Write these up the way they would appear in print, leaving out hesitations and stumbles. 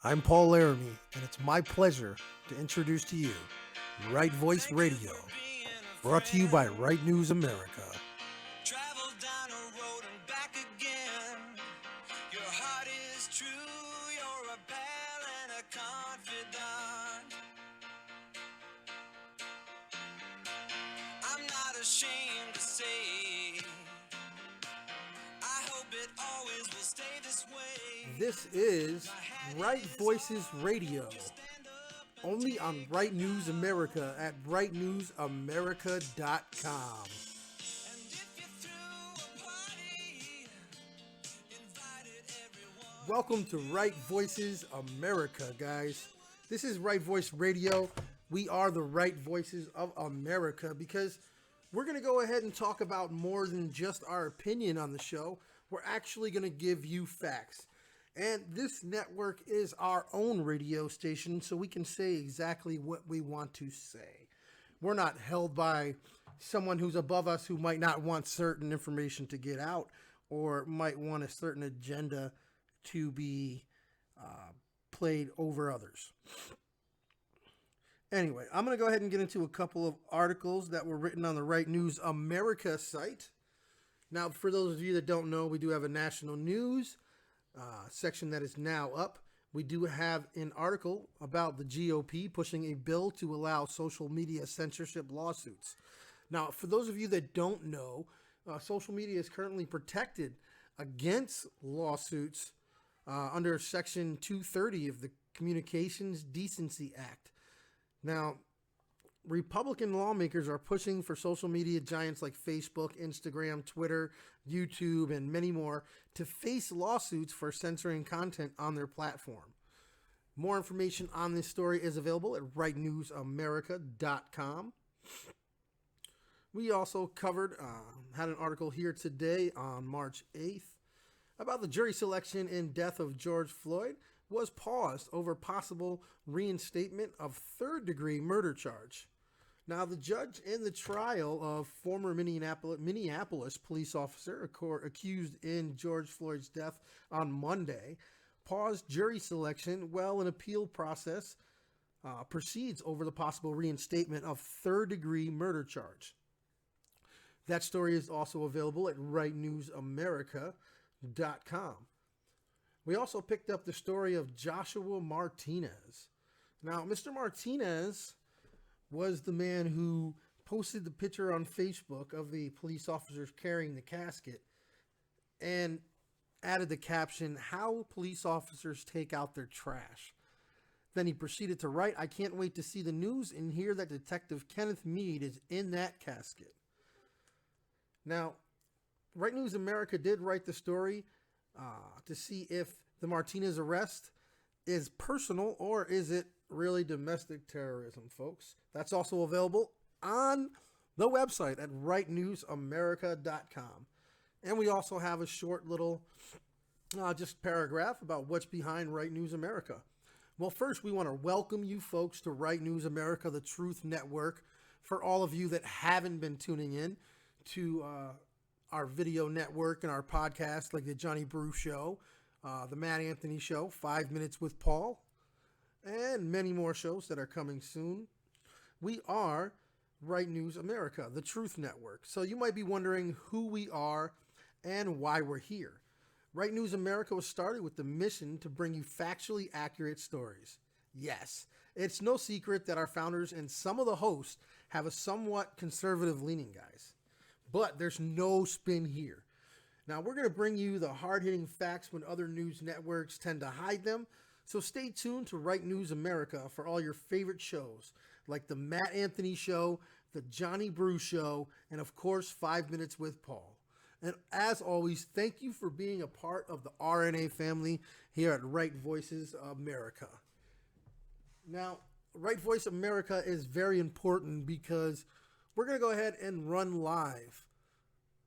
I'm Paul Laramie, and it's my pleasure to introduce to you Right Voice Radio, brought to you by Right News America. Travel down a road and back again. Your heart is true, you're a pal and a confidant. I'm not ashamed to say, I hope it always will stay this way. This is Right Voices Radio, only on Right News America at rightnewsamerica.com. And if you threw a party, invited everyone. Welcome to Right Voices America, guys. This is Right Voice Radio. We are the Right Voices of America because we're going to go ahead and talk about more than just our opinion on the show. We're actually going to give you facts. And this network is our own radio station, so we can say exactly what we want to say. We're not held by someone who's above us who might not want certain information to get out or might want a certain agenda to be played over others. Anyway, I'm going to go ahead and get into a couple of articles that were written on the Right News America site. Now, for those of you that don't know, we do have a national news section that is now up. We do have an article about the GOP pushing a bill to allow social media censorship lawsuits. Now, for those of you that don't know, social media is currently protected against lawsuits under Section 230 of the Communications Decency Act. Now, Republican lawmakers are pushing for social media giants like Facebook, Instagram, Twitter, YouTube, and many more to face lawsuits for censoring content on their platform. More information on this story is available at rightnewsamerica.com. We also had an article here today on March 8th about the jury selection and death of George Floyd was paused over possible reinstatement of third-degree murder charge. Now, the judge in the trial of former Minneapolis police officer accused in George Floyd's death on Monday paused jury selection while an appeal process proceeds over the possible reinstatement of third-degree murder charge. That story is also available at rightnewsamerica.com. We also picked up the story of Joshua Martinez. Now, Mr. Martinez was the man who posted the picture on Facebook of the police officers carrying the casket and added the caption, "How police officers take out their trash." Then he proceeded to write, "I can't wait to see the news and hear that Detective Kenneth Meade is in that casket." Now, Right News America did write the story to see if the Martinez arrest is personal or is it really domestic terrorism, folks. That's also available on the website at rightnewsamerica.com. And we also have a short little just paragraph about what's behind Right News America. Well, first, we want to welcome you folks to Right News America, the Truth Network. For all of you that haven't been tuning in to our video network and our podcast, like the Johnny Brew Show, the Matt Anthony Show, 5 Minutes with Paul, and many more shows that are coming soon. We are Right News America, the Truth Network. So you might be wondering who we are and why we're here. Right News America was started with the mission to bring you factually accurate stories. Yes, it's no secret that our founders and some of the hosts have a somewhat conservative leaning, guys. But there's no spin here. Now, we're going to bring you the hard-hitting facts when other news networks tend to hide them. So stay tuned to Right News America for all your favorite shows, like the Matt Anthony Show, the Johnny Brew Show, and of course, 5 Minutes with Paul. And as always, thank you for being a part of the RNA family here at Right Voices America. Now, Right Voice America is very important because we're going to go ahead and run live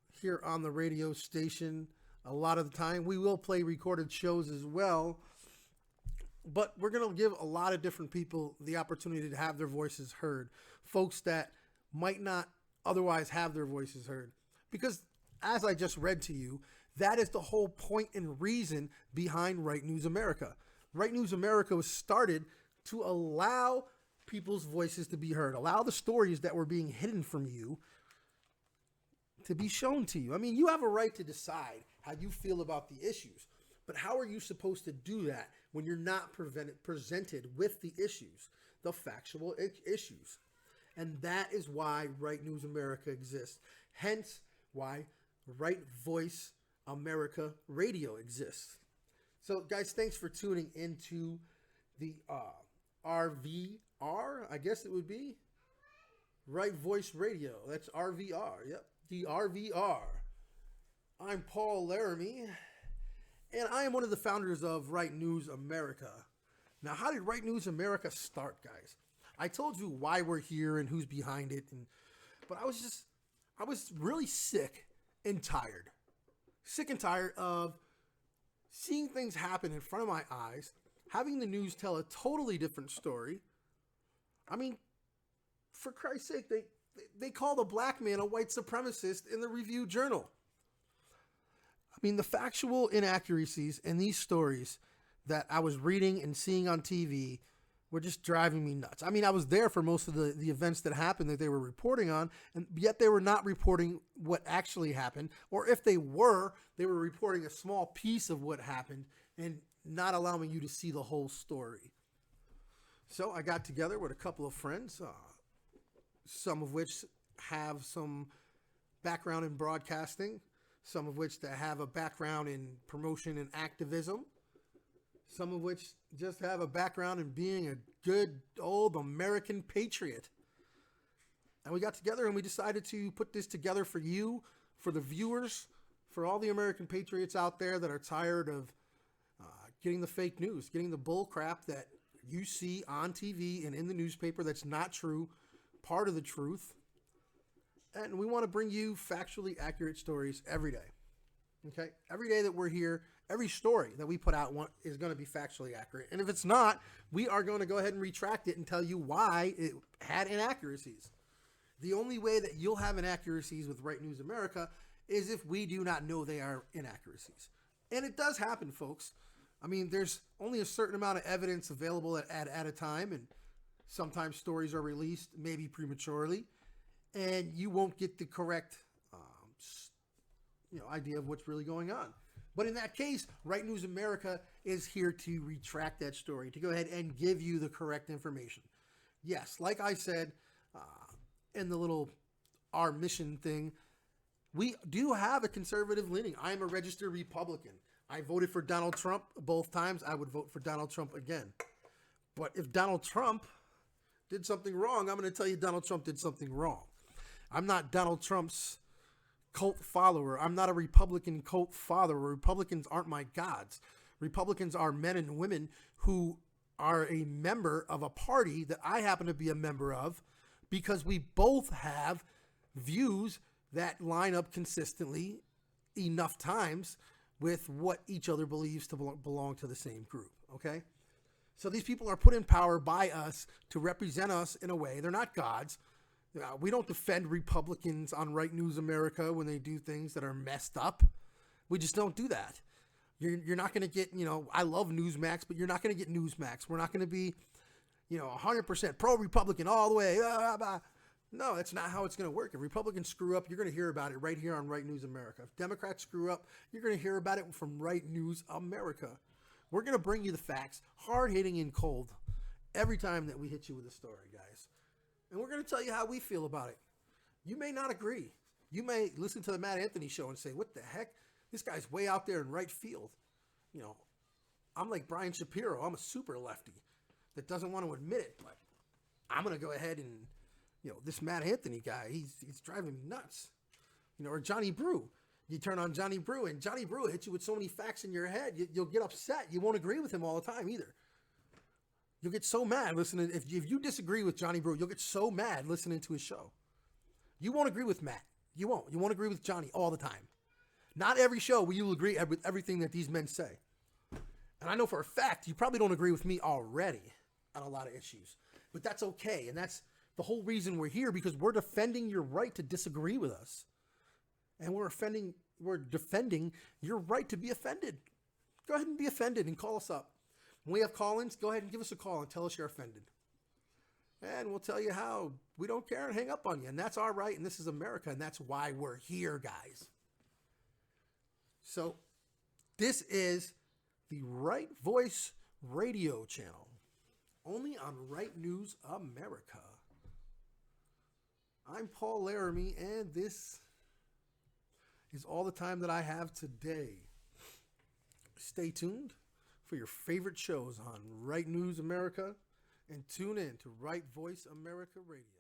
here on the radio station a lot of the time. We will play recorded shows as well, but we're going to give a lot of different people the opportunity to have their voices heard. Folks that might not otherwise have their voices heard. Because as I just read to you, that is the whole point and reason behind Right News America. Right News America was started to allow people's voices to be heard, allow the stories that were being hidden from you to be shown to you. I mean, you have a right to decide how you feel about the issues, but how are you supposed to do that when you're not presented with the issues, the factual issues? And that is why Right News America exists. Hence why Right Voice America Radio exists. So, guys, thanks for tuning into the RVR, I guess it would be. Right Voice Radio. That's RVR. Yep, the RVR. I'm Paul Laramie, and I am one of the founders of Right News America. Now, how did Right News America start, guys? I told you why we're here and who's behind it, but I was really sick and tired. Sick and tired of seeing things happen in front of my eyes, having the news tell a totally different story. I mean, for Christ's sake, they called a black man a white supremacist in the Review Journal. I mean, the factual inaccuracies in these stories that I was reading and seeing on TV were just driving me nuts. I mean, I was there for most of the events that happened that they were reporting on, and yet they were not reporting what actually happened. Or if they were reporting a small piece of what happened and not allowing you to see the whole story. So I got together with a couple of friends, some of which have some background in broadcasting, some of which that have a background in promotion and activism, some of which just have a background in being a good old American patriot. And we got together and we decided to put this together for you, for the viewers, for all the American patriots out there that are tired of getting the fake news, getting the bull crap that you see on TV and in the newspaper that's not true, part of the truth. And we want to bring you factually accurate stories every day. Okay? Every day that we're here, every story that we put out is going to be factually accurate. And if it's not, we are going to go ahead and retract it and tell you why it had inaccuracies. The only way that you'll have inaccuracies with Right News America is if we do not know they are inaccuracies. And it does happen, folks. I mean, there's only a certain amount of evidence available at a time, and sometimes stories are released maybe prematurely, and you won't get the correct idea of what's really going on. But in that case, Right News America is here to retract that story, to go ahead and give you the correct information. Yes, like I said in the little our mission thing, we do have a conservative leaning. I am a registered Republican. I voted for Donald Trump both times. I would vote for Donald Trump again. But if Donald Trump did something wrong, I'm going to tell you Donald Trump did something wrong. I'm not Donald Trump's cult follower. I'm not a Republican cult follower. Republicans aren't my gods. Republicans are men and women who are a member of a party that I happen to be a member of, because we both have views that line up consistently enough times with what each other believes to belong to the same group. Okay? So these people are put in power by us to represent us in a way. They're not gods. We don't defend Republicans on Right News America when they do things that are messed up. We just don't do that. You're not going to get, I love Newsmax, but you're not going to get Newsmax. We're not going to be, 100% pro-Republican all the way. No, that's not how it's going to work. If Republicans screw up, you're going to hear about it right here on Right News America. If Democrats screw up, you're going to hear about it from Right News America. We're going to bring you the facts, hard-hitting and cold, every time that we hit you with a story, guys. And we're going to tell you how we feel about it. You may not agree. You may listen to the Matt Anthony show and say, what the heck? This guy's way out there in right field. I'm like Brian Shapiro. I'm a super lefty that doesn't want to admit it, but I'm going to go ahead and, this Matt Anthony guy, he's driving me nuts. Or Johnny Brew. You turn on Johnny Brew, and Johnny Brew hits you with so many facts in your head, you'll get upset. You won't agree with him all the time either. You'll get so mad listening. If you disagree with Johnny Brew, you'll get so mad listening to his show. You won't agree with Matt. You won't. You won't agree with Johnny all the time. Not every show will you agree with everything that these men say. And I know for a fact you probably don't agree with me already on a lot of issues. But that's okay. And that's the whole reason we're here, because we're defending your right to disagree with us. And we're defending your right to be offended. Go ahead and be offended and call us up. When we have call-ins, go ahead and give us a call and tell us you're offended. And we'll tell you how we don't care and hang up on you. And that's our right, and this is America, and that's why we're here, guys. So, this is the Right Voice radio channel, only on Right News America. I'm Paul Laramie, and this is all the time that I have today. Stay tuned for your favorite shows on Right News America, and tune in to Right Voice America Radio.